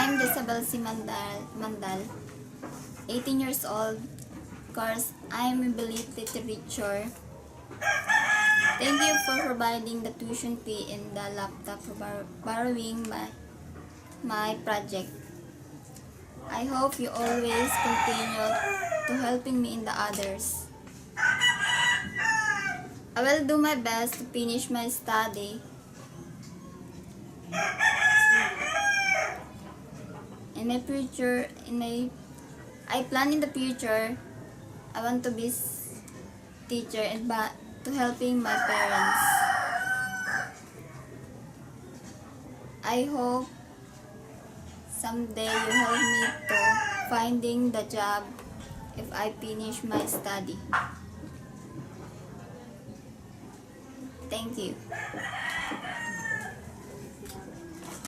I'm Jezabel C. Mandal, 18 years old. Course, I'm a Belit literature. Thank you for providing the tuition fee and the laptop for borrowing my project. I hope you always continue to helping me in the others. I will do my best to finish my study. In my future, I plan in the future, I want to be teacher and to helping my parents. I hope someday you help me to finding the job if I finish my study. Thank you.